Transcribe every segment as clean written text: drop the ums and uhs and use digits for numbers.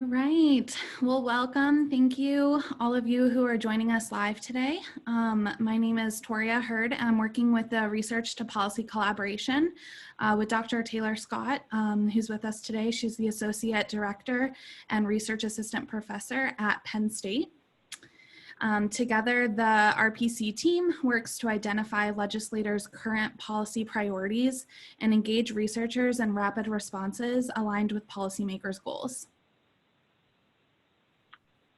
right. Well, welcome. Thank you, all of you who are joining us live today. My name is Toria Hurd, and I'm working with the Research to Policy Collaboration with Dr. Taylor Scott, who's with us today. She's the Associate Director and Research Assistant Professor at Penn State. Together, the RPC team works to identify legislators' current policy priorities and engage researchers in rapid responses aligned with policymakers' goals.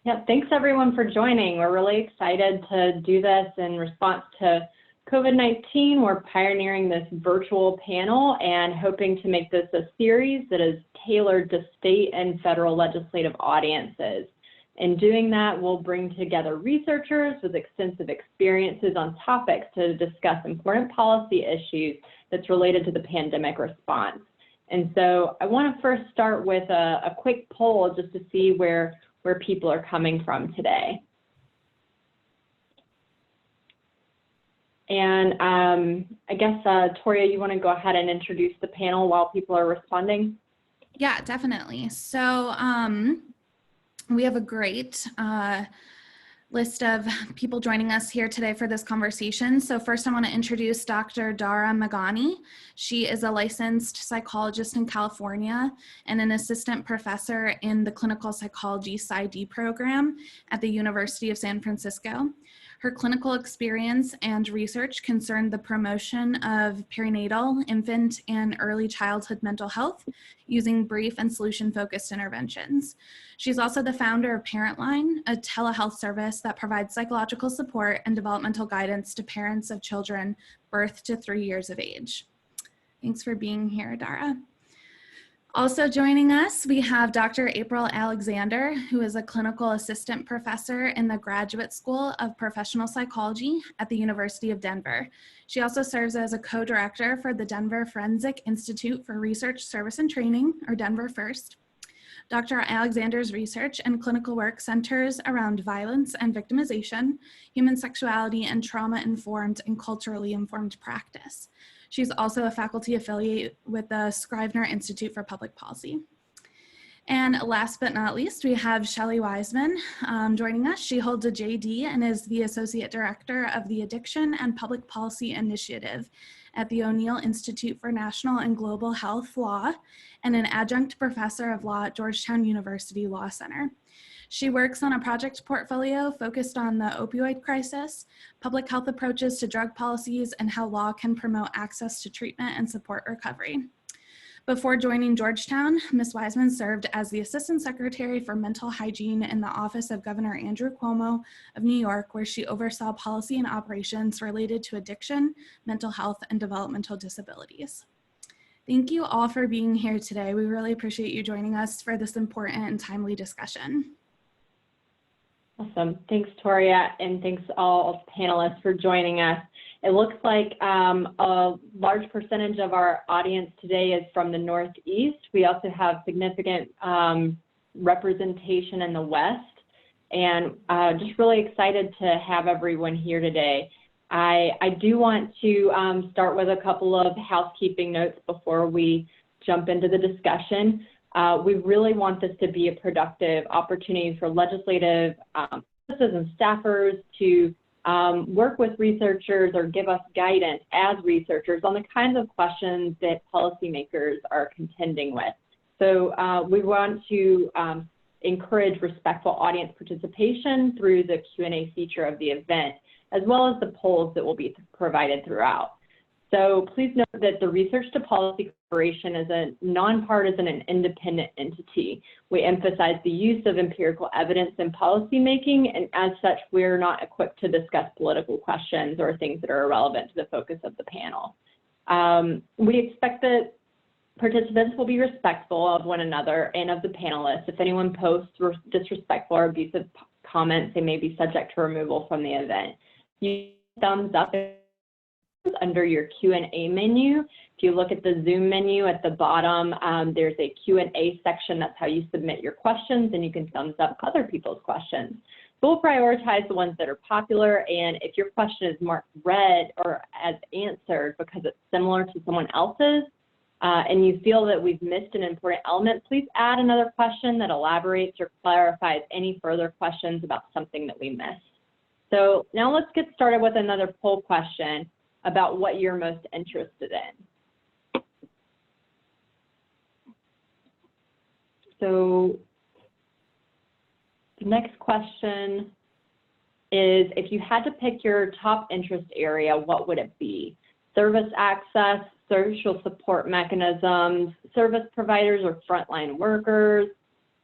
Yep, thanks everyone for joining. We're really excited to do this in response to COVID-19. We're pioneering this virtual panel and hoping to make this a series that is tailored to state and federal legislative audiences. In doing that, we'll bring together researchers with extensive experiences on topics to discuss important policy issues that's related to the pandemic response. And so I want to first start with a quick poll just to see where people are coming from today. And I guess, Toria, you want to go ahead and introduce the panel while people are responding? Yeah, definitely. So we have a great list of people joining us here today for this conversation. So first I want to introduce Dr. Dara Magani. She is a licensed psychologist in California and an assistant professor in the clinical psychology PsyD program at the University of San Francisco. Her clinical experience and research concern the promotion of perinatal, infant, and early childhood mental health using brief and solution-focused interventions. She's also the founder of ParentLine, a telehealth service that provides psychological support and developmental guidance to parents of children birth to 3 years of age. Thanks for being here, Dara. Also joining us, we have Dr. April Alexander, who is a clinical assistant professor in the Graduate School of Professional Psychology at the University of Denver. She also serves as a co-director for the Denver Forensic Institute for Research, Service, and Training, or Denver FIRST. Dr. Alexander's research and clinical work centers around violence and victimization, human sexuality, and trauma-informed and culturally informed practice. She's also a faculty affiliate with the Scrivener Institute for Public Policy. And last but not least, we have Shelley Wiseman joining us. She holds a JD and is the Associate Director of the Addiction and Public Policy Initiative at the O'Neill Institute for National and Global Health Law and an adjunct professor of law at Georgetown University Law Center. She works on a project portfolio focused on the opioid crisis, public health approaches to drug policies, and how law can promote access to treatment and support recovery. Before joining Georgetown, Ms. Wiseman served as the Assistant Secretary for Mental Hygiene in the Office of Governor Andrew Cuomo of New York, where she oversaw policy and operations related to addiction, mental health, and developmental disabilities. Thank you all for being here today. We really appreciate you joining us for this important and timely discussion. Awesome. Thanks, Toria, and thanks all panelists for joining us. It looks like a large percentage of our audience today is from the Northeast. We also have significant representation in the West, and just really excited to have everyone here today. I do want to start with a couple of housekeeping notes before we jump into the discussion. We really want this to be a productive opportunity for legislative officers and staffers to work with researchers or give us guidance as researchers on the kinds of questions that policymakers are contending with. So we want to encourage respectful audience participation through the Q&A feature of the event, as well as the polls that will be provided throughout. So please note that the Research to Policy Collaboration is a nonpartisan and independent entity. We emphasize the use of empirical evidence in policymaking, and as such, we're not equipped to discuss political questions or things that are irrelevant to the focus of the panel. We expect that participants will be respectful of one another and of the panelists. If anyone posts disrespectful or abusive comments, they may be subject to removal from the event. Use thumbs up under your Q&A menu. If you look at the Zoom menu at the bottom, there's a Q&A section. That's how you submit your questions, and you can thumbs up other people's questions. We'll prioritize the ones that are popular, and if your question is marked red or as answered because it's similar to someone else's, and you feel that we've missed an important element, please add another question that elaborates or clarifies any further questions about something that we missed. So now let's get started with another poll question about what you're most interested in. So the next question is, if you had to pick your top interest area, what would it be? Service access, social support mechanisms, service providers or frontline workers,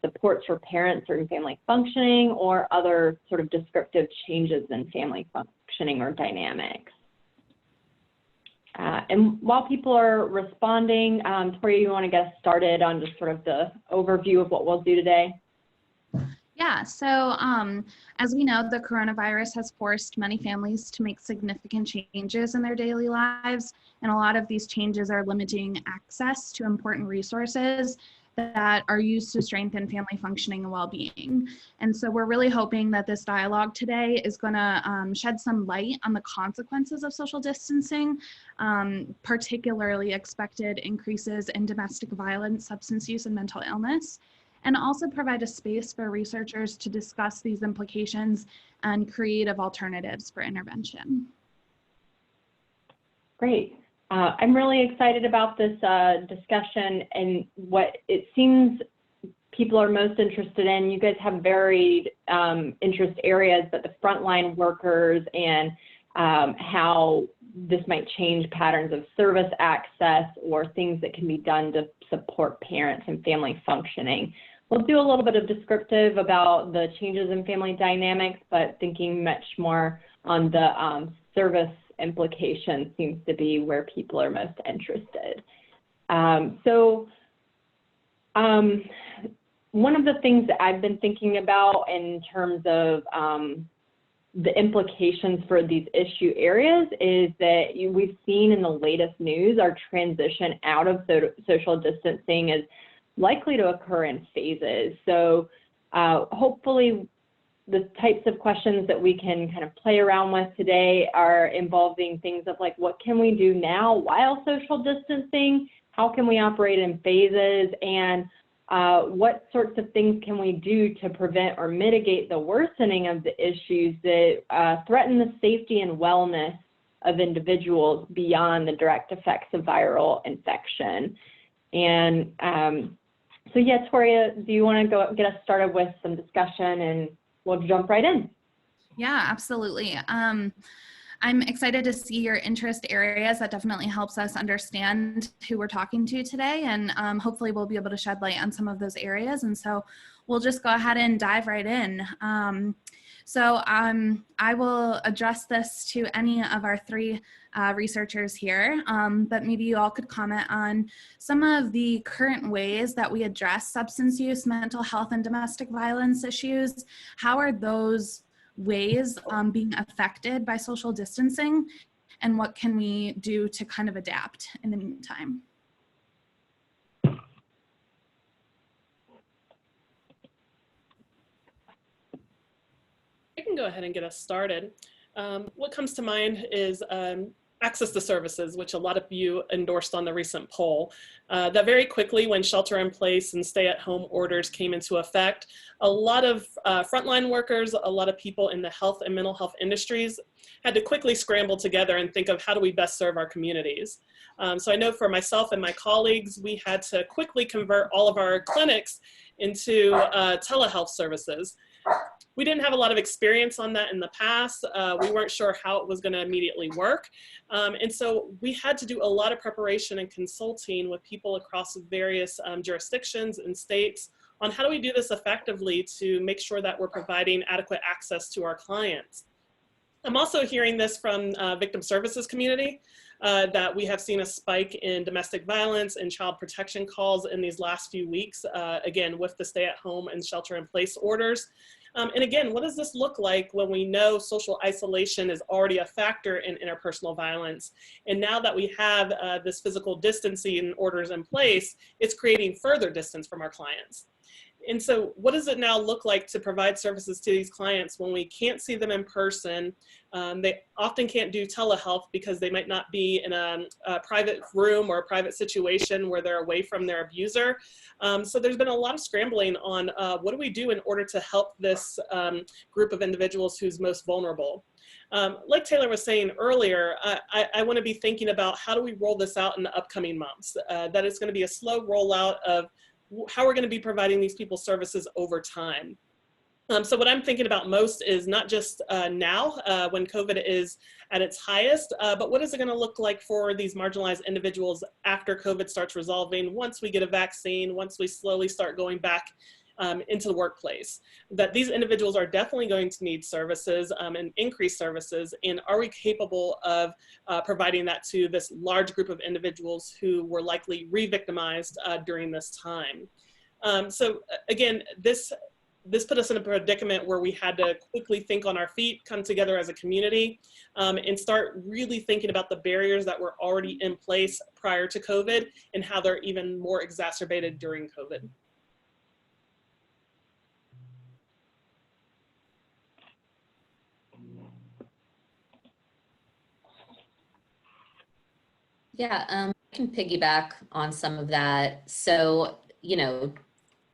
supports for parents or family functioning, or other sort of descriptive changes in family functioning or dynamics. And while people are responding, Toria, you want to get us started on just sort of the overview of what we'll do today? Yeah, so as we know, the coronavirus has forced many families to make significant changes in their daily lives, and a lot of these changes are limiting access to important resources that are used to strengthen family functioning and well-being. And so we're really hoping that this dialogue today is going to shed some light on the consequences of social distancing, particularly expected increases in domestic violence, substance use, and mental illness, and also provide a space for researchers to discuss these implications and creative alternatives for intervention. Great. I'm really excited about this discussion and what it seems people are most interested in. You guys have varied interest areas, but the frontline workers and how this might change patterns of service access or things that can be done to support parents and family functioning. We'll do a little bit of descriptive about the changes in family dynamics, but thinking much more on the service implications seems to be where people are most interested. One of the things that I've been thinking about in terms of the implications for these issue areas is that we've seen in the latest news our transition out of social distancing is likely to occur in phases. So hopefully the types of questions that we can kind of play around with today are involving things of like, what can we do now while social distancing? How can we operate in phases? And what sorts of things can we do to prevent or mitigate the worsening of the issues that threaten the safety and wellness of individuals beyond the direct effects of viral infection? And so yeah, Toria, do you want to go get us started with some discussion and we'll jump right in? Yeah, absolutely. I'm excited to see your interest areas. That definitely helps us understand who we're talking to today, and hopefully we'll be able to shed light on some of those areas. And so we'll just go ahead and dive right in. I will address this to any of our three researchers here, but maybe you all could comment on some of the current ways that we address substance use, mental health, and domestic violence issues. How are those ways being affected by social distancing, and what can we do to kind of adapt in the meantime? I can go ahead and get us started. What comes to mind is access to services, which a lot of you endorsed on the recent poll. That very quickly, when shelter in place and stay-at-home orders came into effect, a lot of frontline workers, a lot of people in the health and mental health industries had to quickly scramble together and think of how do we best serve our communities. So I know for myself and my colleagues, we had to quickly convert all of our clinics into telehealth services. We didn't have a lot of experience on that in the past. We weren't sure how it was going to immediately work. And so we had to do a lot of preparation and consulting with people across various jurisdictions and states on how do we do this effectively to make sure that we're providing adequate access to our clients. I'm also hearing this from victim services community, that we have seen a spike in domestic violence and child protection calls in these last few weeks, again, with the stay-at-home and shelter-in-place orders. And again, what does this look like when we know social isolation is already a factor in interpersonal violence? And now that we have this physical distancing orders in place, it's creating further distance from our clients. And so what does it now look like to provide services to these clients when we can't see them in person? They often can't do telehealth because they might not be in a private room or a private situation where they're away from their abuser. So there's been a lot of scrambling on what do we do in order to help this group of individuals who's most vulnerable. Like Taylor was saying earlier, I want to be thinking about how do we roll this out in the upcoming months. That it's going to be a slow rollout of how we're going to be providing these people services over time. So what I'm thinking about most is not just now when COVID is at its highest, but what is it going to look like for these marginalized individuals after COVID starts resolving, once we get a vaccine, once we slowly start going back into the workplace. That these individuals are definitely going to need services and increased services, and are we capable of providing that to this large group of individuals who were likely re-victimized during this time. So again, this put us in a predicament where we had to quickly think on our feet, come together as a community, and start really thinking about the barriers that were already in place prior to COVID and how they're even more exacerbated during COVID. Yeah, I can piggyback on some of that. So,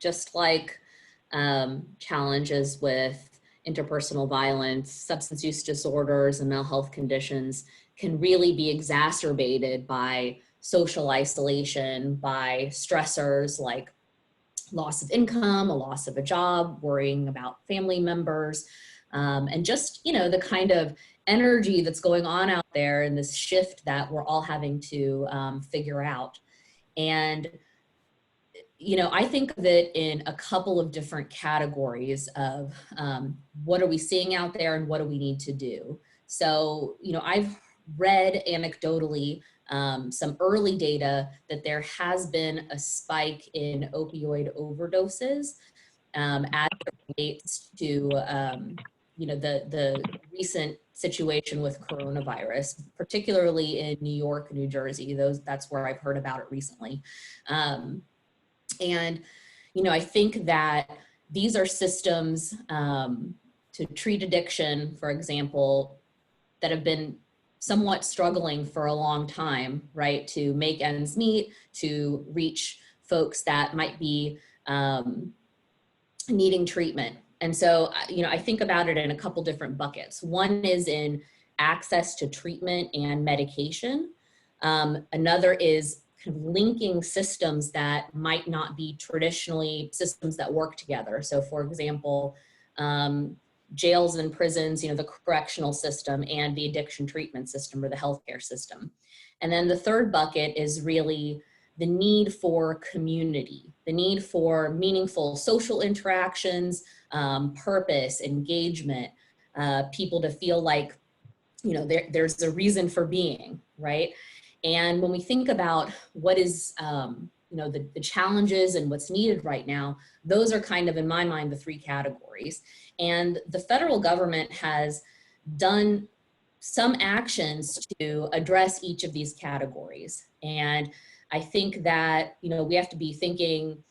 just like challenges with interpersonal violence, substance use disorders, and mental health conditions can really be exacerbated by social isolation, by stressors like loss of income, a loss of a job, worrying about family members, and just, the kind of energy that's going on out there and this shift that we're all having to figure out. And, I think of it in a couple of different categories of what are we seeing out there and what do we need to do? So, I've read anecdotally some early data that there has been a spike in opioid overdoses as it relates to the recent situation with coronavirus, particularly in New York, New Jersey. That's where I've heard about it recently. And I think that these are systems to treat addiction, for example, that have been somewhat struggling for a long time, right? To make ends meet, to reach folks that might be needing treatment. And so, I think about it in a couple different buckets. One is in access to treatment and medication. Another is kind of linking systems that might not be traditionally systems that work together. So for example, jails and prisons, the correctional system and the addiction treatment system or the healthcare system. And then the third bucket is really the need for community, the need for meaningful social interactions, purpose, engagement, people to feel like, there's a reason for being, right? And when we think about what is, the challenges and what's needed right now, those are kind of, in my mind, the three categories. And the federal government has done some actions to address each of these categories. And I think that, we have to be thinking,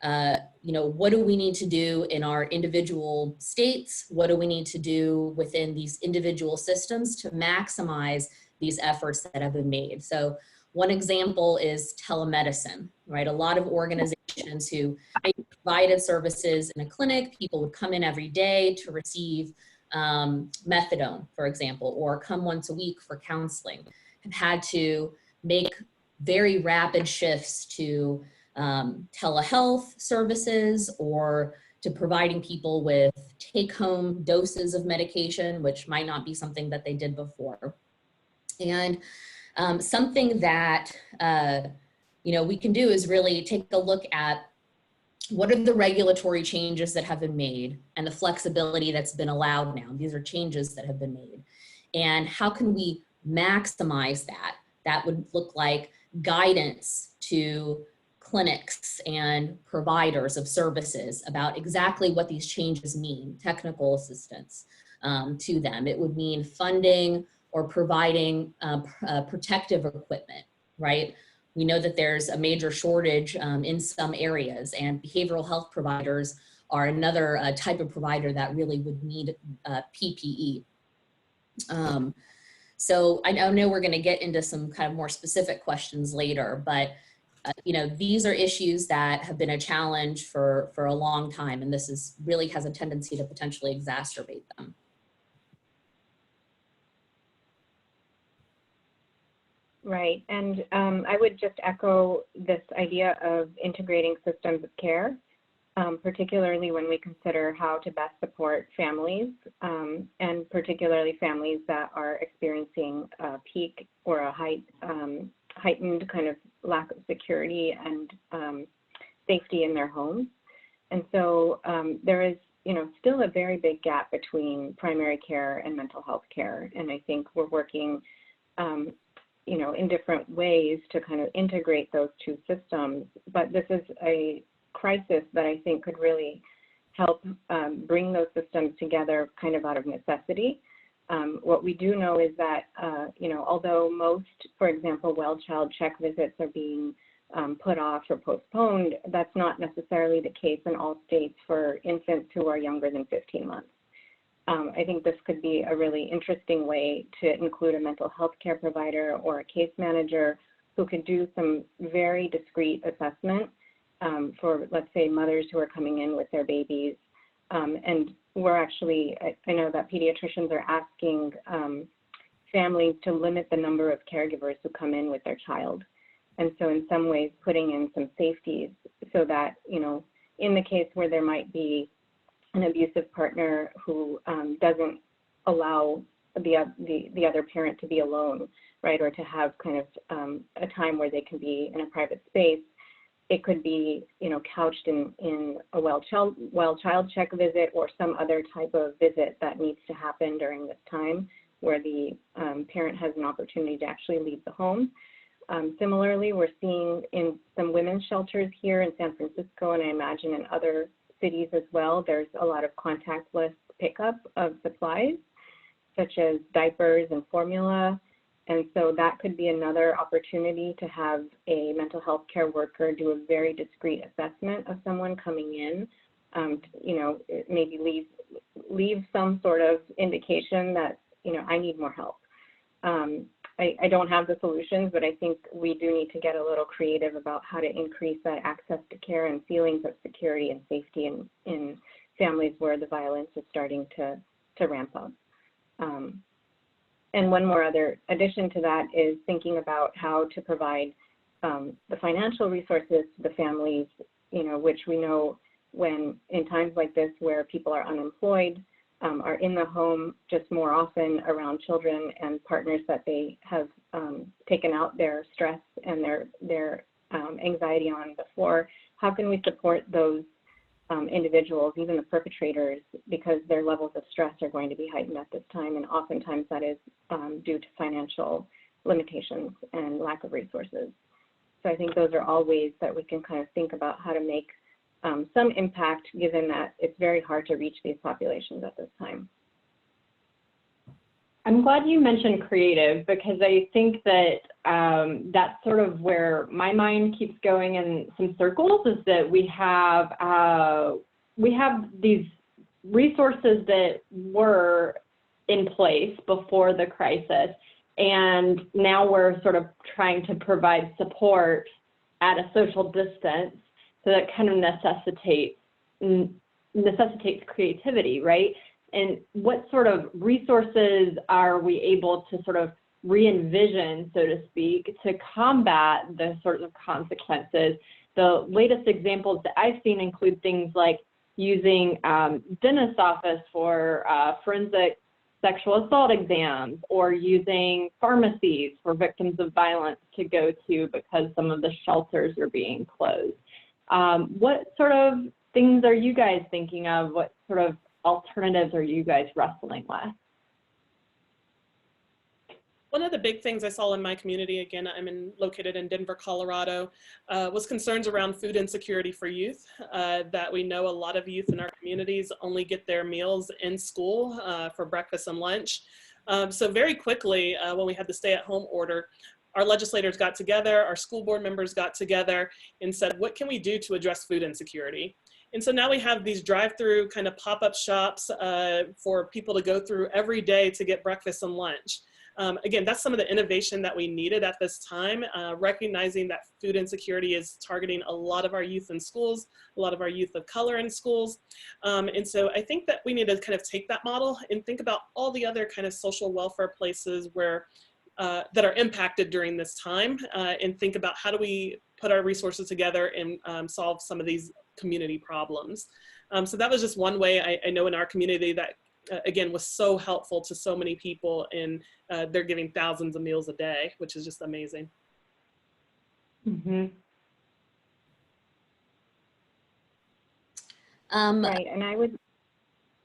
what do we need to do in our individual states? What do we need to do within these individual systems to maximize these efforts that have been made? So one example is telemedicine, right? A lot of organizations who provided services in a clinic, people would come in every day to receive methadone, for example, or come once a week for counseling, have had to make very rapid shifts to telehealth services or to providing people with take-home doses of medication, which might not be something that they did before. And something that we can do is really take a look at what are the regulatory changes that have been made and the flexibility that's been allowed now. These are changes that have been made. And how can we maximize that? That would look like guidance to clinics and providers of services about exactly what these changes mean, technical assistance to them. It would mean funding or providing protective equipment, right? We know that there's a major shortage in some areas, and behavioral health providers are another type of provider that really would need PPE. So I know we're going to get into some kind of more specific questions later, but you know, these are issues that have been a challenge for a long time, and this is really has a tendency to potentially exacerbate them. Right, and I would just echo this idea of integrating systems of care, particularly when we consider how to best support families, and particularly families that are experiencing a peak or a heightened kind of lack of security and safety in their homes. And so there is, you know, still a very big gap between primary care and mental health care, and I think we're working you know, in different ways to kind of integrate those two systems. But this is a crisis that I think could really help bring those systems together kind of out of necessity. What we do know is that, you know, although most, for example, well child check visits are being put off or postponed, that's not necessarily the case in all states for infants who are younger than 15 months. I think this could be a really interesting way to include a mental health care provider or a case manager who could do some very discrete assessment for, let's say, mothers who are coming in with their babies. And we're actually, I know that pediatricians are asking families to limit the number of caregivers who come in with their child. And so in some ways putting in some safeties so that, you know, in the case where there might be an abusive partner who doesn't allow the other parent to be alone, right, or to have kind of a time where they can be in a private space, it could be, you know, couched in a well child check visit or some other type of visit that needs to happen during this time where the parent has an opportunity to actually leave the home. Similarly, we're seeing in some women's shelters here in San Francisco, and I imagine in other cities as well, there's a lot of contactless pickup of supplies, such as diapers and formula. And so that could be another opportunity to have a mental health care worker do a very discreet assessment of someone coming in, you know, maybe leave some sort of indication that, you know, I need more help. I don't have the solutions, but I think we do need to get a little creative about how to increase that access to care and feelings of security and safety in families where the violence is starting to ramp up. And one more other addition to that is thinking about how to provide the financial resources to the families, you know, which we know when in times like this where people are unemployed, are in the home just more often around children and partners that they have taken out their stress and their anxiety on before. How can we support those individuals, even the perpetrators, because their levels of stress are going to be heightened at this time, and oftentimes that is due to financial limitations and lack of resources. So I think those are all ways that we can kind of think about how to make some impact, given that it's very hard to reach these populations at this time. I'm glad you mentioned creative, because I think that that's sort of where my mind keeps going in some circles, is that we have these resources that were in place before the crisis, and now we're sort of trying to provide support at a social distance. So that kind of necessitates creativity, right? And what sort of resources are we able to sort of re-envision, so to speak, to combat the sorts of consequences? The latest examples that I've seen include things like using dentist's office for forensic sexual assault exams, or using pharmacies for victims of violence to go to because some of the shelters are being closed. What sort of things are you guys thinking of? What sort of alternatives are you guys wrestling with? One of the big things I saw in my community, again, located in Denver, Colorado, was concerns around food insecurity for youth, that we know a lot of youth in our communities only get their meals in school for breakfast and lunch. So very quickly, when we had the stay-at-home order, our legislators got together, our school board members got together and said, what can we do to address food insecurity? And so now we have these drive-through kind of pop-up shops for people to go through every day to get breakfast and lunch. Again, that's some of the innovation that we needed at this time, recognizing that food insecurity is targeting a lot of our youth in schools, a lot of our youth of color in schools. And so I think that we need to kind of take that model and think about all the other kind of social welfare places where that are impacted during this time, and think about how do we put our resources together and solve some of these community problems. So that was just one way I know in our community that again, was so helpful to so many people, and they're giving thousands of meals a day, which is just amazing. Mm-hmm. Right, and I would,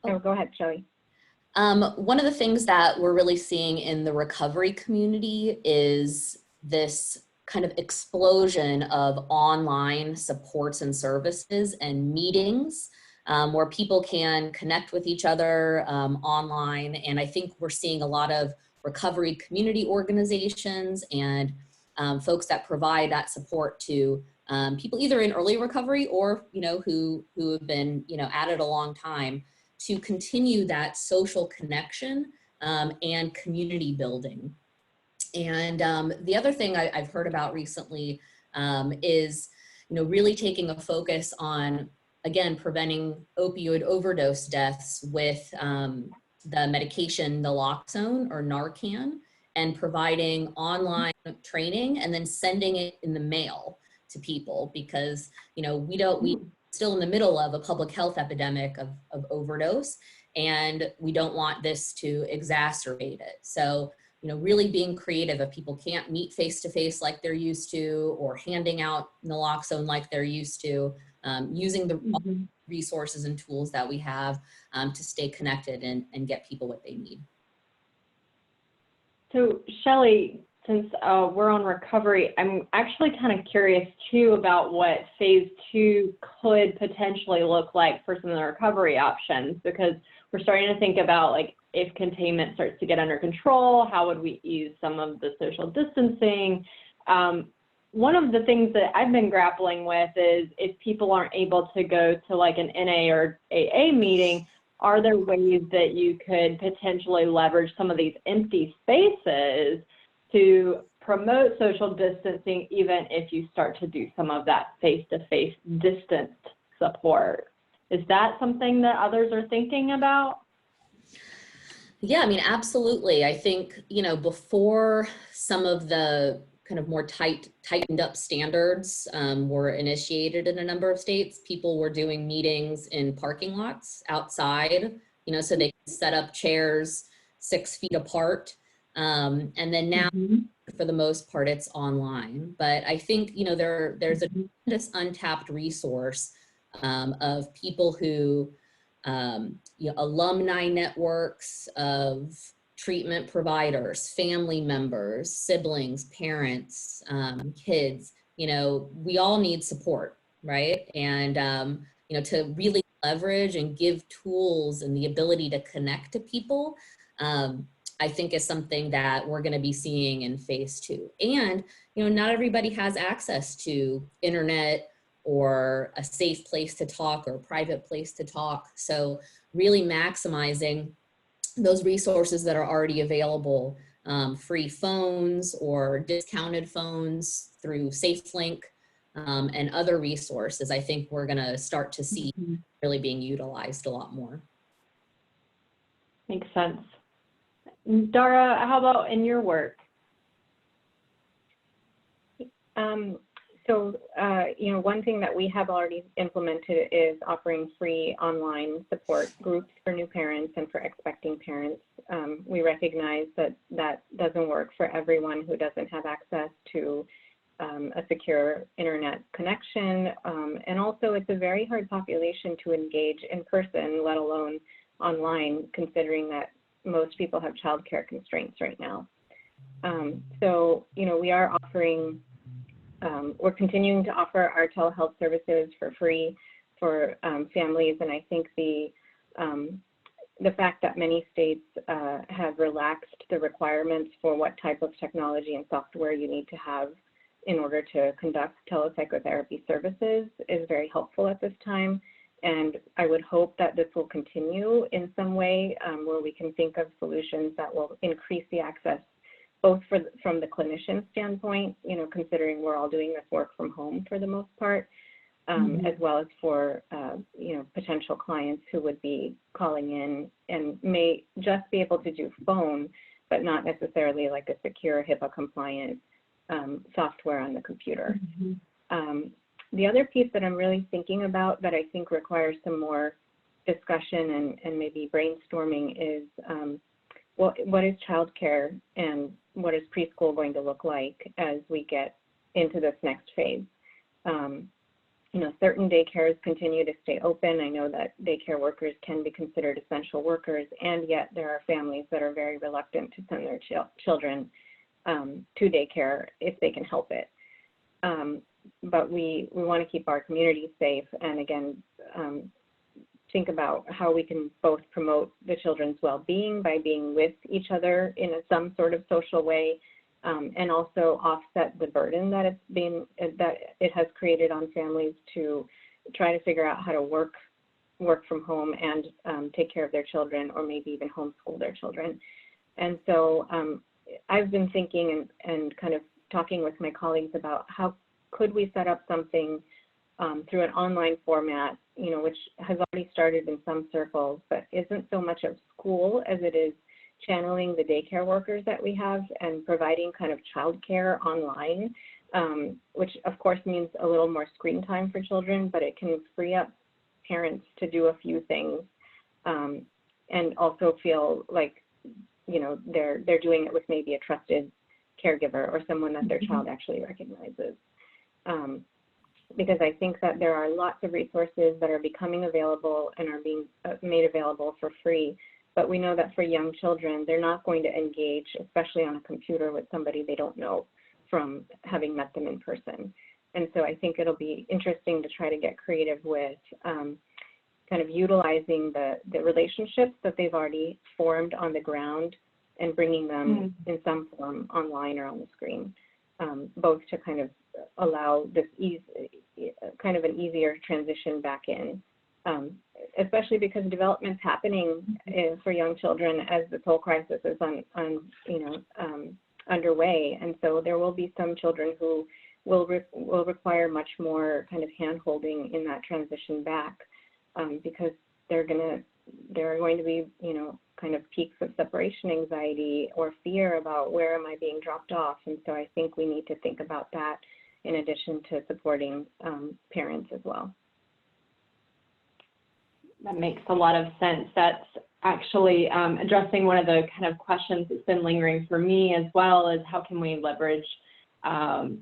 oh, go ahead, Shelley. One of the things that we're really seeing in the recovery community is this kind of explosion of online supports and services and meetings where people can connect with each other online. And I think we're seeing a lot of recovery community organizations and folks that provide that support to people either in early recovery or, who have been, at it a long time, to continue that social connection and community building. And the other thing I've heard about recently is, really taking a focus on, again, preventing opioid overdose deaths with the medication naloxone or Narcan, and providing online training and then sending it in the mail to people, because, we still in the middle of a public health epidemic of overdose, and we don't want this to exacerbate it. So, really being creative. If people can't meet face-to-face like they're used to, or handing out naloxone like they're used to, using the resources and tools that we have to stay connected and get people what they need. So Shelley, since we're on recovery, I'm actually kind of curious too about what phase 2 could potentially look like for some of the recovery options, because we're starting to think about, like, if containment starts to get under control, how would we ease some of the social distancing? One of the things that I've been grappling with is, if people aren't able to go to like an NA or AA meeting, are there ways that you could potentially leverage some of these empty spaces to promote social distancing, even if you start to do some of that face-to-face distanced support? Is that something that others are thinking about? Yeah, I mean, absolutely. I think, before some of the kind of more tightened up standards were initiated in a number of states, people were doing meetings in parking lots outside, so they could set up chairs 6 feet apart. And then now, for the most part, it's online. But I think, there's a tremendous untapped resource of people who, alumni networks of treatment providers, family members, siblings, parents, kids, we all need support, right? And, to really leverage and give tools and the ability to connect to people, I think is something that we're going to be seeing in phase 2. And, not everybody has access to internet or a safe place to talk or a private place to talk. So really maximizing those resources that are already available, free phones or discounted phones through SafeLink and other resources, I think we're going to start to see really being utilized a lot more. Makes sense. Dara, how about in your work? So, one thing that we have already implemented is offering free online support groups for new parents and for expecting parents. We recognize that that doesn't work for everyone who doesn't have access to a secure internet connection. And also, it's a very hard population to engage in person, let alone online, considering that most people have childcare constraints right now. So, we are offering we're continuing to offer our telehealth services for free for families, and I think the the fact that many states have relaxed the requirements for what type of technology and software you need to have in order to conduct telepsychotherapy services is very helpful at this time. And I would hope that this will continue in some way where we can think of solutions that will increase the access, both from the clinician standpoint, you know, considering we're all doing this work from home for the most part, as well as for, you know, potential clients who would be calling in and may just be able to do phone, but not necessarily like a secure HIPAA compliant software on the computer. The other piece that I'm really thinking about that I think requires some more discussion and maybe brainstorming is what is childcare and what is preschool going to look like as we get into this next phase. You know, certain daycares continue to stay open. I know that daycare workers can be considered essential workers, and yet there are families that are very reluctant to send their children to daycare if they can help it. But we want to keep our community safe, and again, think about how we can both promote the children's well-being by being with each other in some sort of social way, and also offset the burden that it has created on families to try to figure out how to work from home and take care of their children, or maybe even homeschool their children. And so I've been thinking and kind of talking with my colleagues about how could we set up something through an online format, you know, which has already started in some circles, but isn't so much of school as it is channeling the daycare workers that we have and providing kind of childcare online, which of course means a little more screen time for children, but it can free up parents to do a few things and also feel like, you know, they're doing it with maybe a trusted caregiver or someone that their child actually recognizes. Because I think that there are lots of resources that are becoming available and are being made available for free. But we know that for young children, they're not going to engage, especially on a computer, with somebody they don't know from having met them in person. And so I think it'll be interesting to try to get creative with kind of utilizing the relationships that they've already formed on the ground and bringing them in some form online or on the screen, both to kind of allow this kind of an easier transition back in. Especially because development's happening for young children as this whole crisis is underway, and so there will be some children who will require much more kind of hand-holding in that transition back, because there are going to be, you know, kind of peaks of separation anxiety or fear about where am I being dropped off, and so I think we need to think about that in addition to supporting parents as well. That makes a lot of sense. That's actually addressing one of the kind of questions that's been lingering for me as well, is how can we leverage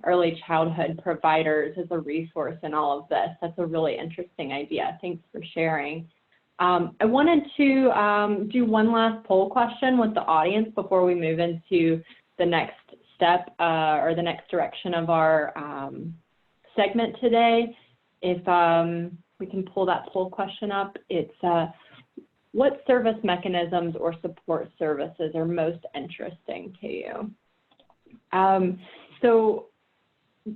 early childhood providers as a resource in all of this. That's a really interesting idea. Thanks for sharing. I wanted to do one last poll question with the audience before we move into the next step or the next direction of our segment today. If we can pull that poll question up. It's what service mechanisms or support services are most interesting to you? So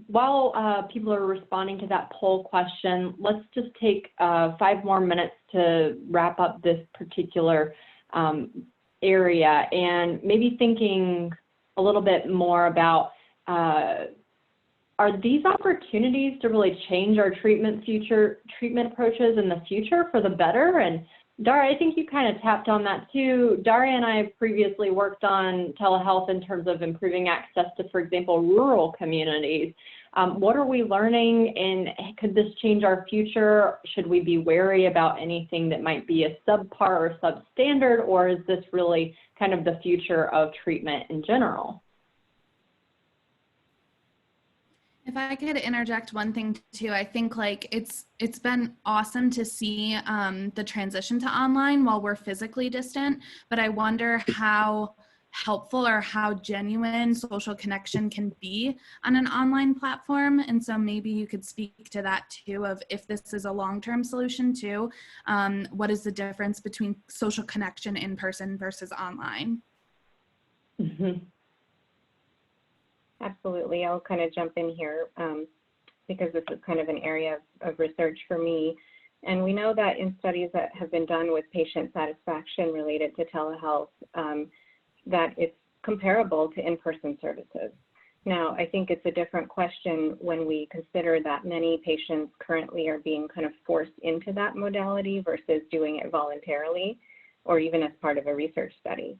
while people are responding to that poll question, let's just take 5 more minutes to wrap up this particular area and maybe thinking a little bit more about are these opportunities to really change our treatment approaches in the future for the better? And Daria, I think you kind of tapped on that too. Daria and I have previously worked on telehealth in terms of improving access to, for example, rural communities. What are we learning, and could this change our future? Should we be wary about anything that might be a subpar or substandard, or is this really kind of the future of treatment in general? If I could interject one thing too, I think like it's been awesome to see the transition to online while we're physically distant, but I wonder how helpful or how genuine social connection can be on an online platform. And so maybe you could speak to that too, of if this is a long-term solution too, what is the difference between social connection in person versus online? Mm-hmm. Absolutely. I'll kind of jump in here because this is kind of an area of research for me. And we know that in studies that have been done with patient satisfaction related to telehealth, that it's comparable to in-person services. Now, I think it's a different question when we consider that many patients currently are being kind of forced into that modality versus doing it voluntarily or even as part of a research study.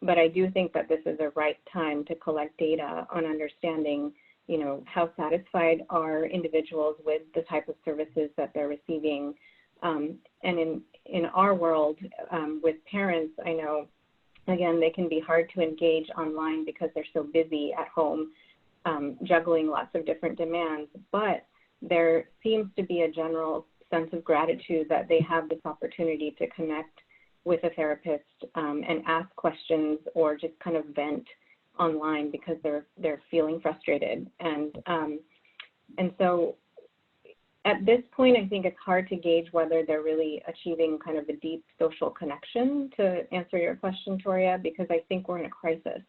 But I do think that this is a right time to collect data on understanding, you know, how satisfied are individuals with the type of services that they're receiving. And in our world, with parents, I know, again, they can be hard to engage online because they're so busy at home, juggling lots of different demands. But there seems to be a general sense of gratitude that they have this opportunity to connect with a therapist and ask questions or just kind of vent online because they're feeling frustrated. And so at this point, I think it's hard to gauge whether they're really achieving kind of a deep social connection, to answer your question, Toria, because I think we're in a crisis.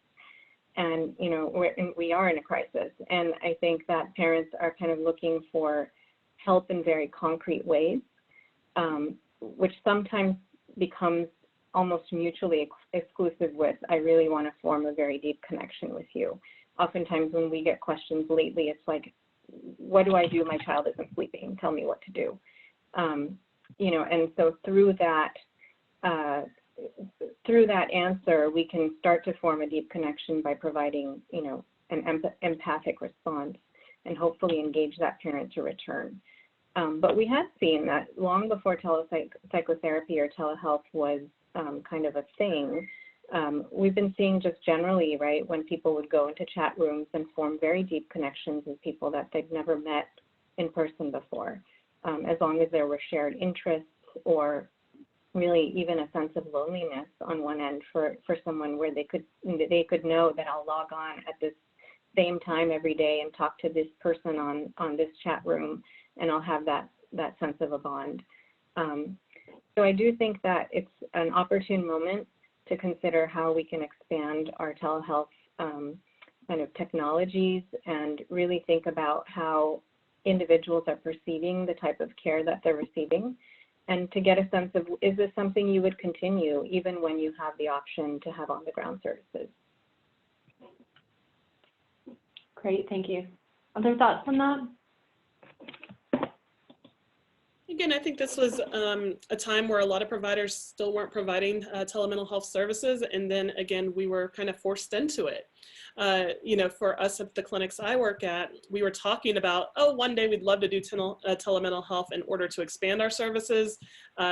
And, you know, we are in a crisis. And I think that parents are kind of looking for help in very concrete ways, which sometimes becomes almost mutually exclusive with, I really want to form a very deep connection with you. Oftentimes when we get questions lately, it's like, what do I do? My child isn't sleeping. Tell me what to do. You know, and so through that answer, we can start to form a deep connection by providing, you know, an empathic response and hopefully engage that parent to return. But we have seen that long before telepsychotherapy or telehealth was kind of a thing, we've been seeing just generally, right, when people would go into chat rooms and form very deep connections with people that they've never met in person before, as long as there were shared interests or really even a sense of loneliness on one end for someone where they could know that I'll log on at this same time every day and talk to this person on this chat room, and I'll have that sense of a bond. So I do think that it's an opportune moment to consider how we can expand our telehealth kind of technologies and really think about how individuals are perceiving the type of care that they're receiving, and to get a sense of, is this something you would continue even when you have the option to have on-the-ground services? Great, thank you. Other thoughts on that? Again, I think this was a time where a lot of providers still weren't providing telemental health services. And then again, we were kind of forced into it. You know, for us at the clinics I work at, we were talking about, oh, one day we'd love to do telemental health in order to expand our services,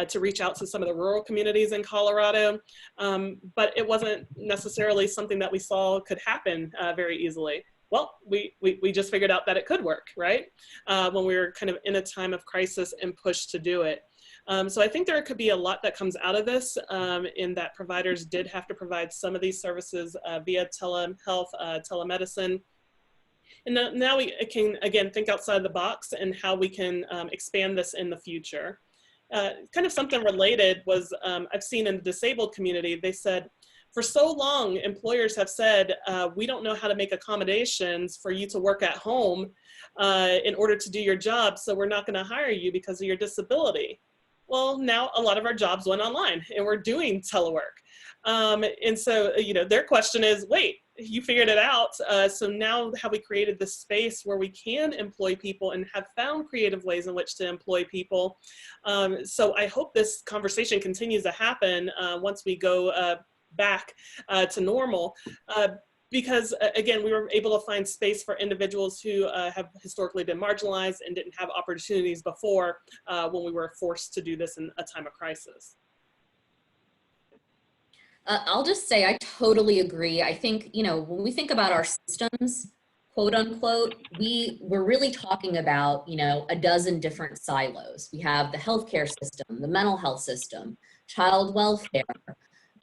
to reach out to some of the rural communities in Colorado. But it wasn't necessarily something that we saw could happen very easily. Well, we just figured out that it could work, right? When we were kind of in a time of crisis and pushed to do it. So I think there could be a lot that comes out of this, in that providers did have to provide some of these services via telehealth, telemedicine. And now we can, again, think outside the box and how we can expand this in the future. Kind of something related was, I've seen in the disabled community, they said, for so long, employers have said, we don't know how to make accommodations for you to work at home in order to do your job, so we're not going to hire you because of your disability. Well, now a lot of our jobs went online and we're doing telework. And so, you know, their question is, wait, you figured it out. So now have we created this space where we can employ people and have found creative ways in which to employ people. So I hope this conversation continues to happen once we go back to normal, because again, we were able to find space for individuals who have historically been marginalized and didn't have opportunities before when we were forced to do this in a time of crisis. I'll just say I totally agree. I think, you know, when we think about our systems, quote unquote, we're really talking about, you know, a dozen different silos. We have the healthcare system, the mental health system, child welfare,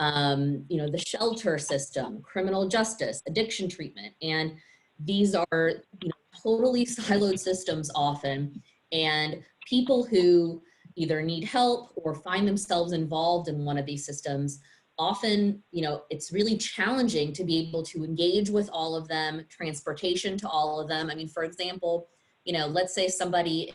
you know, the shelter system, criminal justice, addiction treatment. And these are, you know, totally siloed systems often. And people who either need help or find themselves involved in one of these systems, often, you know, it's really challenging to be able to engage with all of them, transportation to all of them. I mean, for example, you know, let's say somebody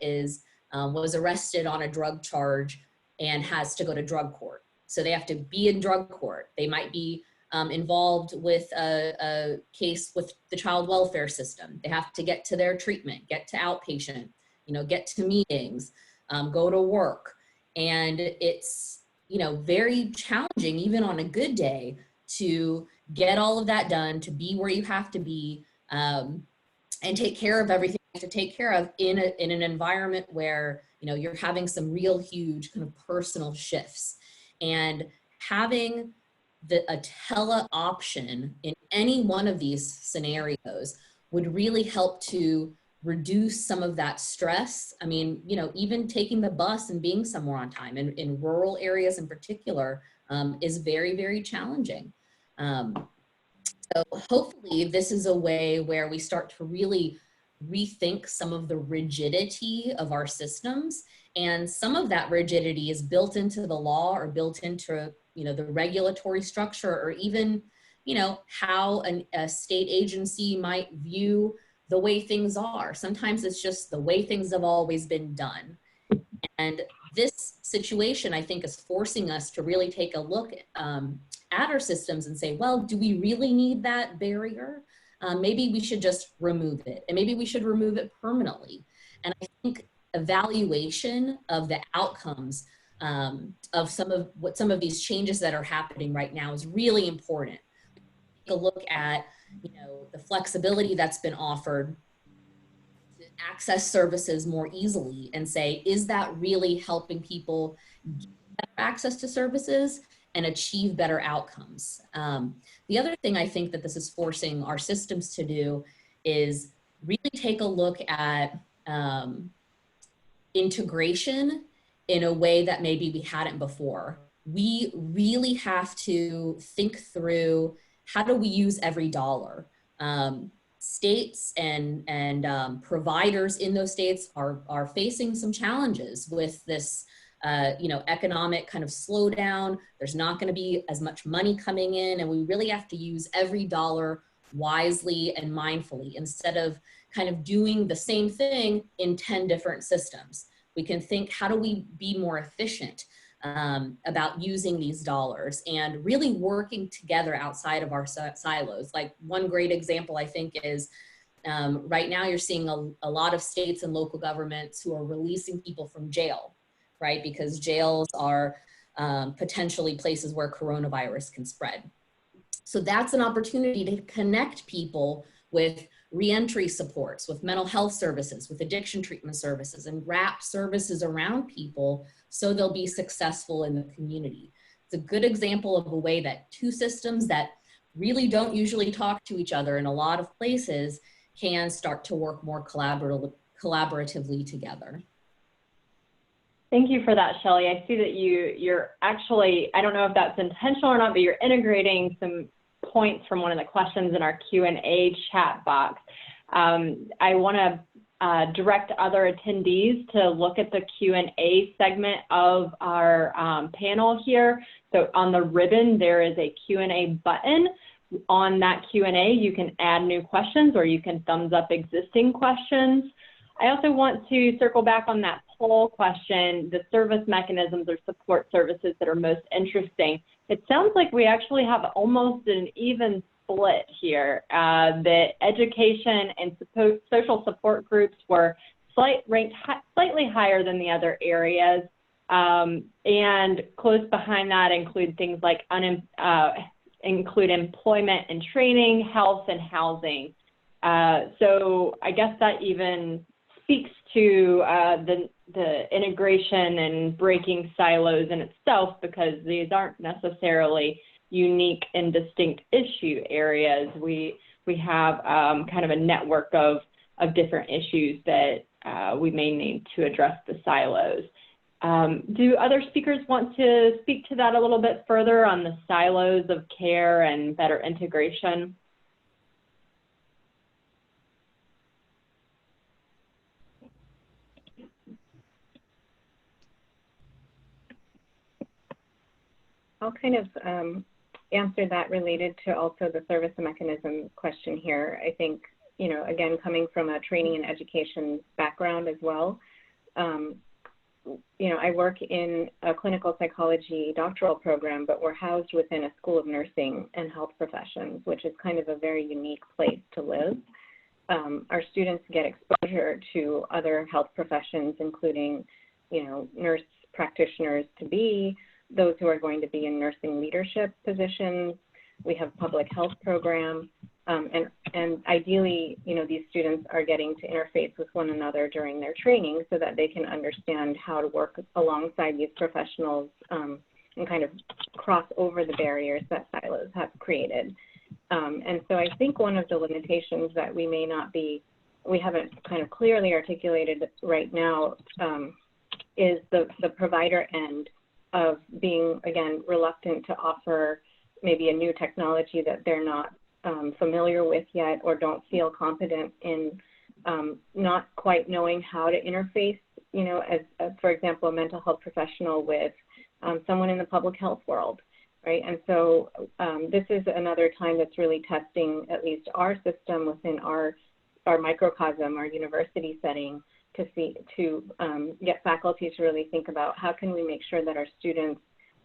was arrested on a drug charge and has to go to drug court. So they have to be in drug court. They might be involved with a case with the child welfare system. They have to get to their treatment, get to outpatient, you know, get to meetings, go to work. And it's, you know, very challenging, even on a good day, to get all of that done, to be where you have to be, and take care of everything you have to take care of in an environment where, you know, you're having some real huge kind of personal shifts. And having a tele option in any one of these scenarios would really help to reduce some of that stress. I mean, you know, even taking the bus and being somewhere on time in rural areas in particular is very, very challenging. So hopefully this is a way where we start to really rethink some of the rigidity of our systems. And some of that rigidity is built into the law or built into, you know, the regulatory structure, or even, you know, how a state agency might view the way things are. Sometimes it's just the way things have always been done. And this situation, I think, is forcing us to really take a look at our systems and say, well, do we really need that barrier? Maybe we should just remove it, and maybe we should remove it permanently. And I think evaluation of the outcomes of some of these changes that are happening right now is really important. Take a look at, you know, the flexibility that's been offered to access services more easily, and say, is that really helping people get better access to services and achieve better outcomes? The other thing I think that this is forcing our systems to do is really take a look at integration in a way that maybe we hadn't before. We really have to think through, how do we use every dollar? States and providers in those states are facing some challenges with this you know, economic kind of slowdown. There's not going to be as much money coming in, and we really have to use every dollar wisely and mindfully, instead of kind of doing the same thing in 10 different systems. We can think, how do we be more efficient about using these dollars and really working together outside of our silos? Like, one great example, I think, is right now you're seeing a lot of states and local governments who are releasing people from jail, right? Because jails are potentially places where coronavirus can spread. So that's an opportunity to connect people with reentry supports, with mental health services, with addiction treatment services, and wrap services around people so they'll be successful in the community. It's a good example of a way that two systems that really don't usually talk to each other in a lot of places can start to work more collaboratively together. Thank you for that, Shelley. I see that you're actually, I don't know if that's intentional or not, but you're integrating some points from one of the questions in our Q&A chat box. I want to direct other attendees to look at the Q&A segment of our panel here. So on the ribbon, there is a Q&A button. On that Q&A, you can add new questions, or you can thumbs up existing questions. I also want to circle back on that poll question, the service mechanisms or support services that are most interesting. It sounds like we actually have almost an even split here. The education and social support groups were ranked slightly higher than the other areas. And close behind that include things like include employment and training, health, and housing. So I guess that even speaks to the integration and breaking silos in itself, because these aren't necessarily unique and distinct issue areas. We have kind of a network of different issues that we may need to address the silos. Do other speakers want to speak to that a little bit further on the silos of care and better integration? I'll kind of answer that related to also the service mechanism question here. I think, you know, again, coming from a training and education background as well, you know, I work in a clinical psychology doctoral program, but we're housed within a school of nursing and health professions, which is kind of a very unique place to live. Our students get exposure to other health professions, including, you know, nurse practitioners to be, those who are going to be in nursing leadership positions. We have public health programs, and ideally, you know, these students are getting to interface with one another during their training so that they can understand how to work alongside these professionals and kind of cross over the barriers that silos have created. And so I think one of the limitations that we haven't kind of clearly articulated right now is the provider end of being, again, reluctant to offer maybe a new technology that they're not familiar with yet, or don't feel confident in, not quite knowing how to interface, you know, as for example, a mental health professional with someone in the public health world, right? And so this is another time that's really testing at least our system within our microcosm, our university setting, to get faculty to really think about how can we make sure that our students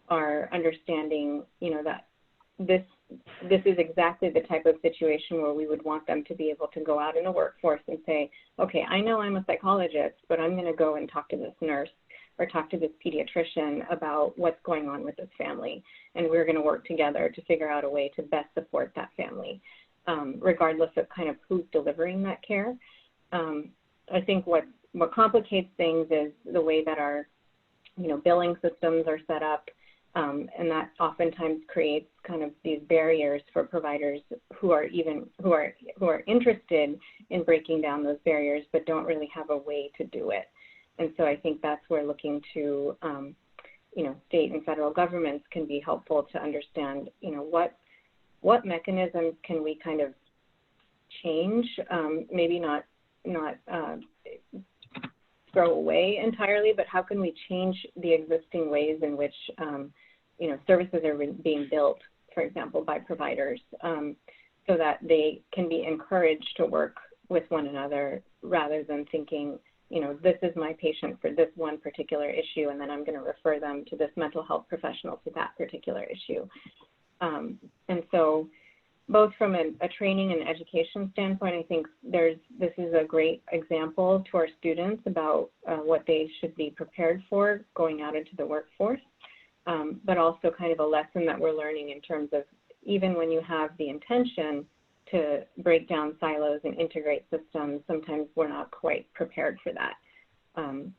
are understanding, you know, that this is exactly the type of situation where we would want them to be able to go out in the workforce and say, okay, I know I'm a psychologist, but I'm going to go and talk to this nurse or talk to this pediatrician about what's going on with this family, and we're going to work together to figure out a way to best support that family, regardless of kind of who's delivering that care. I think what complicates things is the way that our, you know, billing systems are set up, and that oftentimes creates kind of these barriers for providers who are interested in breaking down those barriers, but don't really have a way to do it. And so I think that's where looking to, you know, state and federal governments can be helpful to understand, you know, what mechanisms can we kind of change, maybe not throw away entirely, but how can we change the existing ways in which, you know, services are being built, for example, by providers, so that they can be encouraged to work with one another rather than thinking, you know, this is my patient for this one particular issue, and then I'm going to refer them to this mental health professional for that particular issue. And so both from a training and education standpoint, I think this is a great example to our students about what they should be prepared for going out into the workforce, but also kind of a lesson that we're learning in terms of even when you have the intention to break down silos and integrate systems, sometimes we're not quite prepared for that. And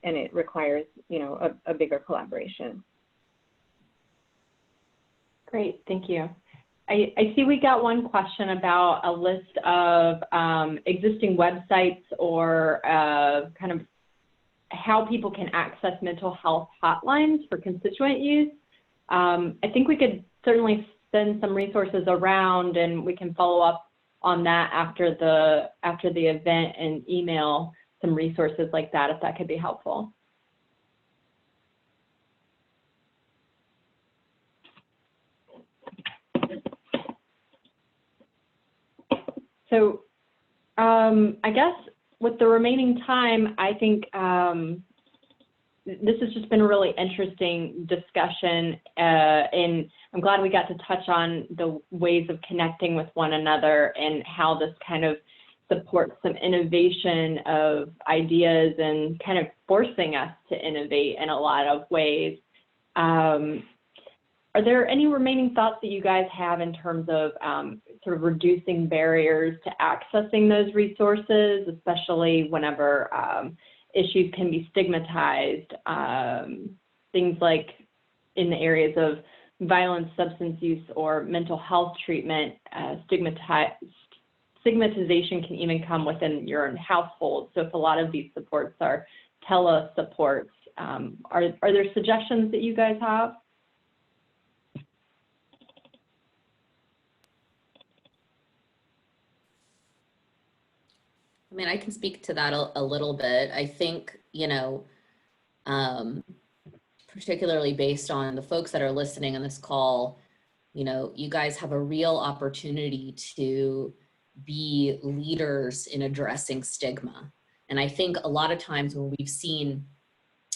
it requires, you know, a bigger collaboration. Great, thank you. I see we got one question about a list of existing websites or kind of how people can access mental health hotlines for constituent use. I think we could certainly send some resources around, and we can follow up on that after the event and email some resources like that, if that could be helpful. So I guess with the remaining time, I think this has just been a really interesting discussion, and I'm glad we got to touch on the ways of connecting with one another and how this kind of supports some innovation of ideas and kind of forcing us to innovate in a lot of ways. Are there any remaining thoughts that you guys have in terms of sort of reducing barriers to accessing those resources, especially whenever issues can be stigmatized, things like in the areas of violence, substance use, or mental health treatment, stigmatization can even come within your own household. So if a lot of these supports are tele-supports, Are there suggestions that you guys have? I mean, I can speak to that a little bit. I think, you know, particularly based on the folks that are listening on this call, you know, you guys have a real opportunity to be leaders in addressing stigma. And I think a lot of times when we've seen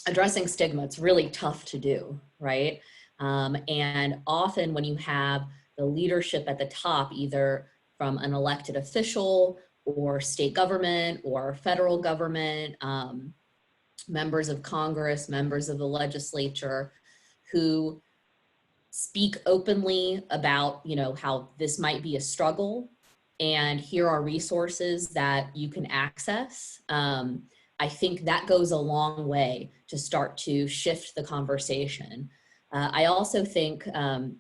addressing stigma, it's really tough to do, right? And often when you have the leadership at the top, either from an elected official or state government or federal government, members of Congress, members of the legislature, who speak openly about, you know, how this might be a struggle and here are resources that you can access. I think that goes a long way to start to shift the conversation. I also think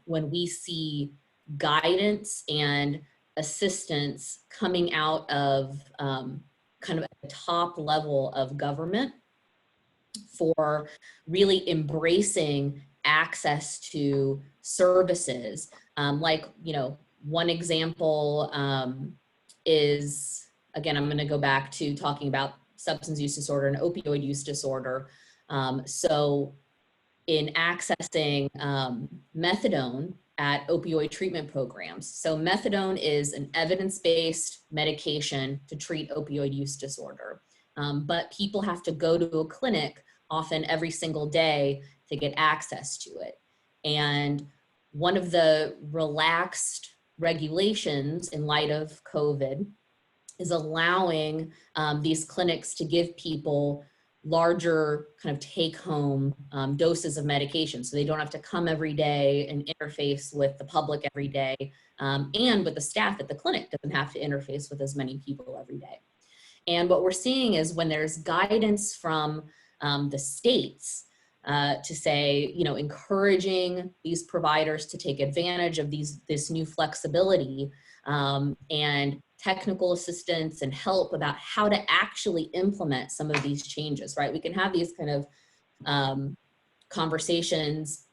when we see guidance and assistance coming out of kind of at the top level of government for really embracing access to services, like, you know, one example is, again, I'm going to go back to talking about substance use disorder and opioid use disorder. So in accessing methadone at opioid treatment programs. So methadone is an evidence-based medication to treat opioid use disorder. But people have to go to a clinic often every single day to get access to it. And one of the relaxed regulations in light of COVID is allowing these clinics to give people larger kind of take-home doses of medication, so they don't have to come every day and interface with the public every day, and with the staff at the clinic doesn't have to interface with as many people every day. And what we're seeing is when there's guidance from the states to say, you know, encouraging these providers to take advantage of this new flexibility and technical assistance and help about how to actually implement some of these changes, right? We can have these kind of conversations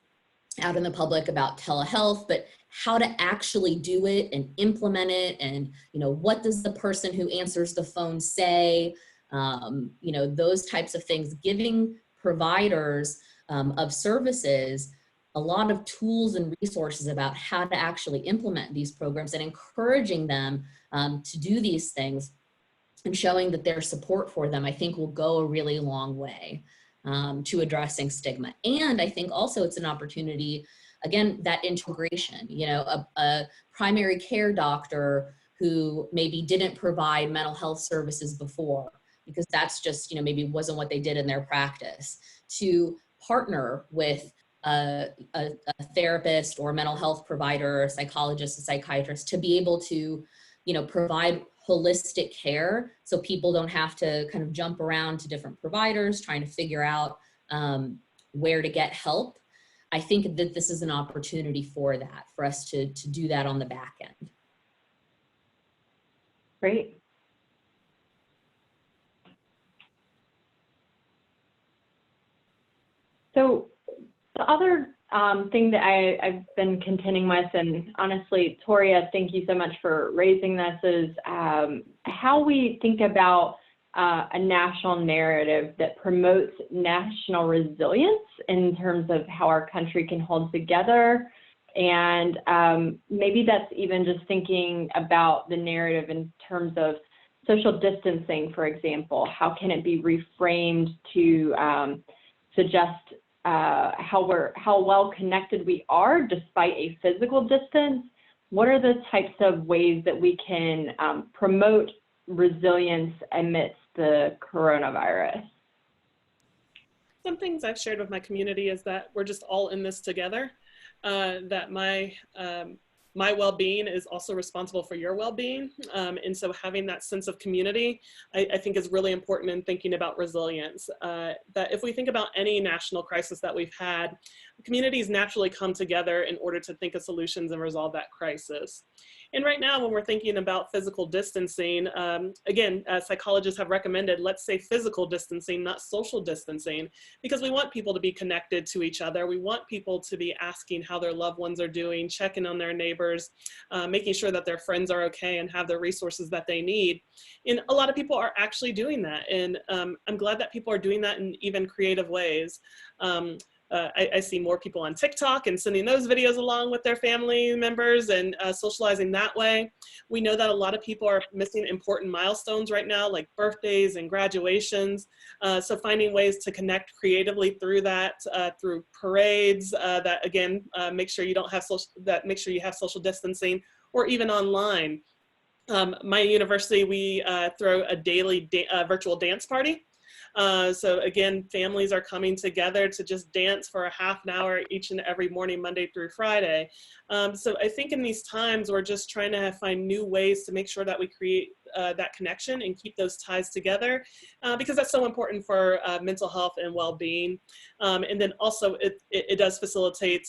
out in the public about telehealth, but how to actually do it and implement it, and, you know, what does the person who answers the phone say, you know, those types of things, giving providers of services a lot of tools and resources about how to actually implement these programs and encouraging them to do these things and showing that their support for them, I think will go a really long way to addressing stigma. And I think also it's an opportunity, again, that integration, you know, a primary care doctor who maybe didn't provide mental health services before, because that's just, you know, maybe wasn't what they did in their practice, to partner with a therapist or a mental health provider, a psychologist, a psychiatrist, to be able to, you know, provide holistic care so people don't have to kind of jump around to different providers trying to figure out where to get help. I think that this is an opportunity for that, for us to do that on the back end. Great. So the other thing that I've been contending with, and honestly, Toria, thank you so much for raising this, is how we think about a national narrative that promotes national resilience in terms of how our country can hold together. And maybe that's even just thinking about the narrative in terms of social distancing, for example. How can it be reframed to suggest how well connected we are despite a physical distance? What are the types of ways that we can promote resilience amidst the coronavirus? Some things I've shared with my community is that we're just all in this together, that my well-being is also responsible for your well-being. And so having that sense of community, I think is really important in thinking about resilience. That if we think about any national crisis that we've had, communities naturally come together in order to think of solutions and resolve that crisis. And right now, when we're thinking about physical distancing, again, psychologists have recommended, let's say physical distancing, not social distancing, because we want people to be connected to each other. We want people to be asking how their loved ones are doing, checking on their neighbors, making sure that their friends are okay and have the resources that they need. And a lot of people are actually doing that. And I'm glad that people are doing that in even creative ways. I see more people on TikTok and sending those videos along with their family members and socializing that way. We know that a lot of people are missing important milestones right now, like birthdays and graduations. So finding ways to connect creatively through that, through parades that again, make sure you have social distancing, or even online. My university, we throw a daily virtual dance party. So again, families are coming together to just dance for a half an hour each and every morning, Monday through Friday. So I think in these times, we're just trying to find new ways to make sure that we create that connection and keep those ties together, because that's so important for mental health and well-being. And then also it does facilitate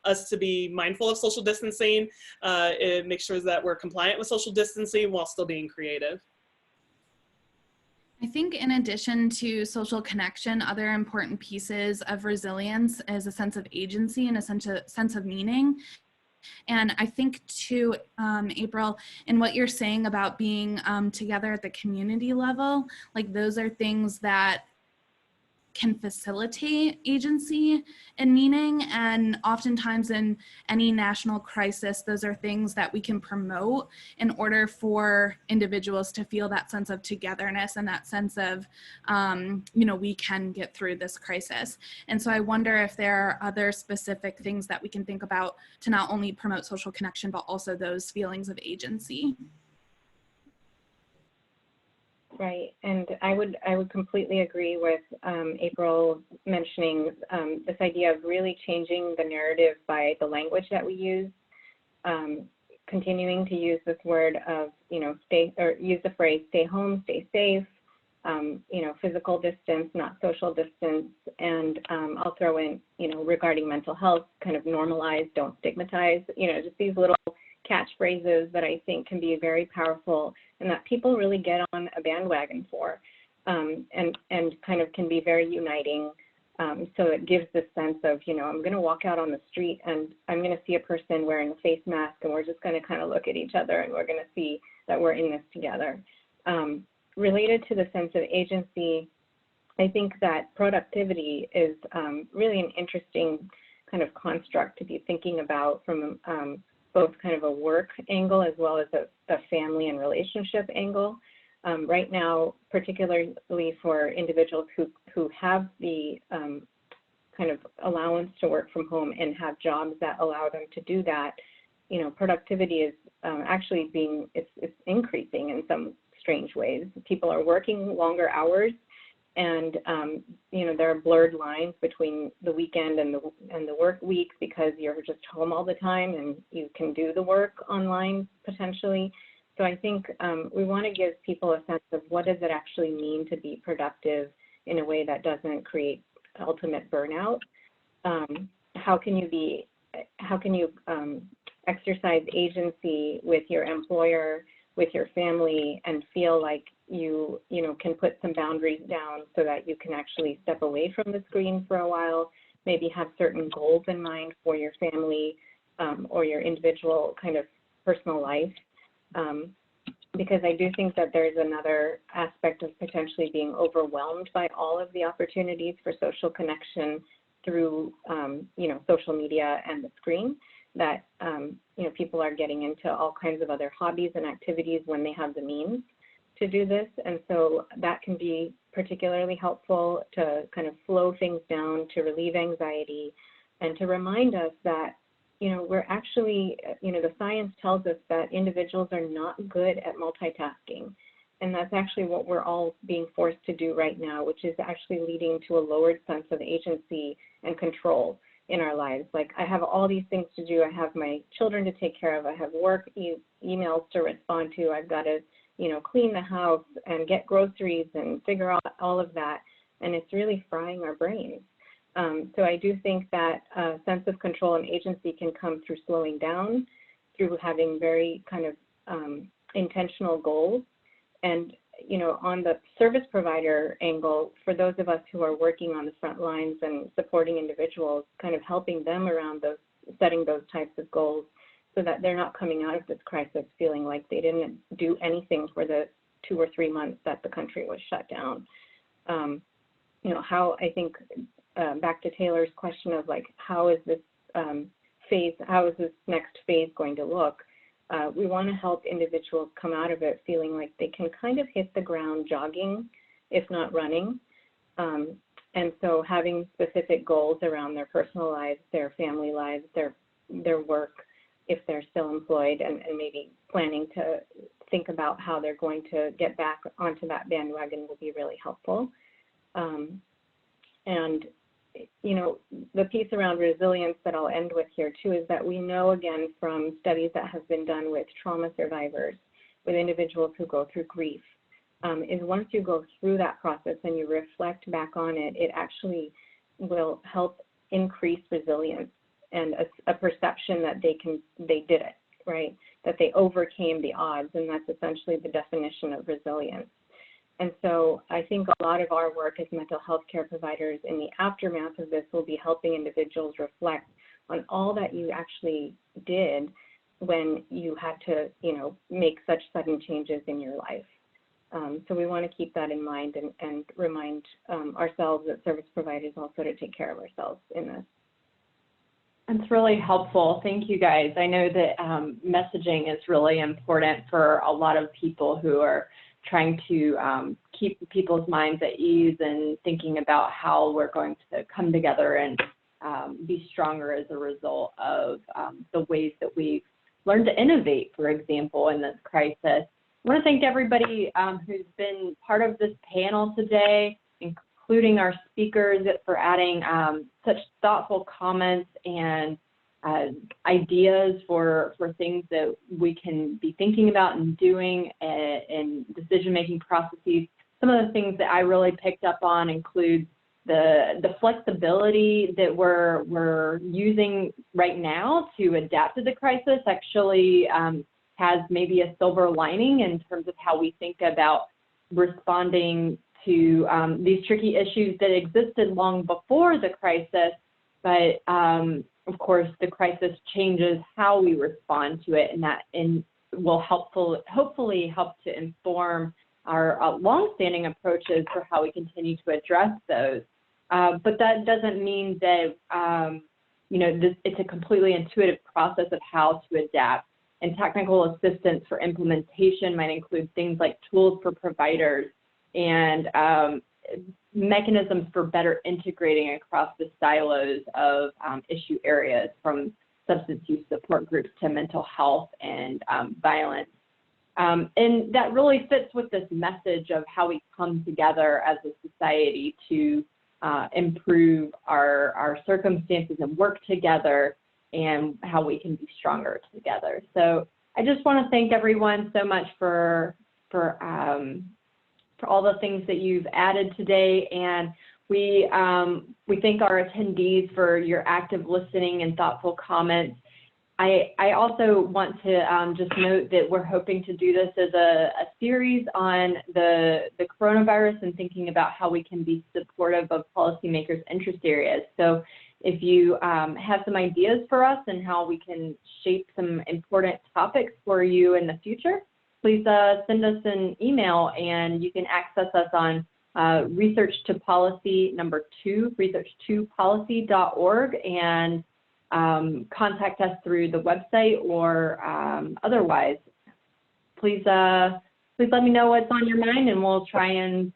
us to be mindful of social distancing. It makes sure that we're compliant with social distancing while still being creative. I think in addition to social connection, other important pieces of resilience is a sense of agency and a sense of meaning. And I think too, April, in what you're saying about being together at the community level, like those are things that can facilitate agency and meaning. And oftentimes in any national crisis, those are things that we can promote in order for individuals to feel that sense of togetherness and that sense of, we can get through this crisis. And so I wonder if there are other specific things that we can think about to not only promote social connection, but also those feelings of agency. Right, and I would completely agree with April mentioning this idea of really changing the narrative by the language that we use, continuing to use this word of, use the phrase stay home, stay safe, physical distance, not social distance, and I'll throw in, regarding mental health, kind of normalize, don't stigmatize, just these little catchphrases that I think can be very powerful and that people really get on a bandwagon for, and kind of can be very uniting. So it gives this sense of, I'm going to walk out on the street and I'm going to see a person wearing a face mask and we're just going to kind of look at each other and we're going to see that we're in this together. Related to the sense of agency, I think that productivity is really an interesting kind of construct to be thinking about from both kind of a work angle as well as a family and relationship angle. Right now, particularly for individuals who have the kind of allowance to work from home and have jobs that allow them to do that, productivity is actually it's increasing in some strange ways. People are working longer hours, and there are blurred lines between the weekend and the work week because you're just home all the time and you can do the work online potentially. So I think we want to give people a sense of what does it actually mean to be productive in a way that doesn't create ultimate burnout. How can you exercise agency with your employer, with your family, and feel like you can put some boundaries down so that you can actually step away from the screen for a while, maybe have certain goals in mind for your family or your individual kind of personal life. Because I do think that there's another aspect of potentially being overwhelmed by all of the opportunities for social connection through, social media and the screen, that, people are getting into all kinds of other hobbies and activities when they have the means to do this. And so that can be particularly helpful to kind of slow things down, to relieve anxiety, and to remind us that, we're actually, the science tells us that individuals are not good at multitasking. And that's actually what we're all being forced to do right now, which is actually leading to a lowered sense of agency and control in our lives. Like, I have all these things to do. I have my children to take care of. I have work emails to respond to. I've got to, clean the house and get groceries and figure out all of that. And it's really frying our brains. So I do think that a sense of control and agency can come through slowing down, through having very kind of intentional goals. And, you know, on the service provider angle, for those of us who are working on the front lines and supporting individuals, kind of helping them around those, setting those types of goals so that they're not coming out of this crisis feeling like they didn't do anything for the 2 or 3 months that the country was shut down. You know, how I think, back to Taylor's question of like, how is this phase, how is this next phase going to look? We want to help individuals come out of it feeling like they can kind of hit the ground jogging, if not running. And so having specific goals around their personal lives, their family lives, their work, if they're still employed, and maybe planning to think about how they're going to get back onto that bandwagon will be really helpful. And, you know, the piece around resilience that I'll end with here too is that we know, again, from studies that have been done with trauma survivors, with individuals who go through grief, is once you go through that process and you reflect back on it, it actually will help increase resilience and a perception that they did it, right? That they overcame the odds, and that's essentially the definition of resilience. And so I think a lot of our work as mental health care providers in the aftermath of this will be helping individuals reflect on all that you actually did when you had to, you know, make such sudden changes in your life. So we want to keep that in mind and remind ourselves that service providers also to take care of ourselves in this. That's really helpful. Thank you, guys. I know that messaging is really important for a lot of people who are trying to keep people's minds at ease and thinking about how we're going to come together and be stronger as a result of the ways that we've learned to innovate, for example, in this crisis. I want to thank everybody who's been part of this panel today, including our speakers, for adding such thoughtful comments and ideas for things that we can be thinking about and doing in decision-making processes. Some of the things that I really picked up on include the flexibility that we're using right now to adapt to the crisis actually has maybe a silver lining in terms of how we think about responding to these tricky issues that existed long before the crisis, but of course the crisis changes how we respond to it, and that will hopefully help to inform our longstanding approaches for how we continue to address those. But that doesn't mean that you know, it's a completely intuitive process of how to adapt. And technical assistance for implementation might include things like tools for providers and mechanisms for better integrating across the silos of issue areas, from substance use support groups to mental health and violence. And that really fits with this message of how we come together as a society to improve our circumstances and work together, and how we can be stronger together. So I just want to thank everyone so much for all the things that you've added today, and we thank our attendees for your active listening and thoughtful comments. I also want to just note that we're hoping to do this as a series on the coronavirus and thinking about how we can be supportive of policymakers' interest areas. So if you have some ideas for us and how we can shape some important topics for you in the future, please send us an email, and you can access us on research2policy, number 2, research2policy.org, and contact us through the website or otherwise. Please let me know what's on your mind, and we'll try and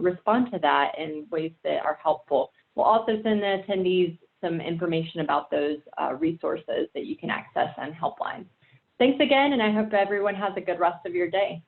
respond to that in ways that are helpful. We'll also send the attendees some information about those resources that you can access on Helpline. Thanks again, and I hope everyone has a good rest of your day.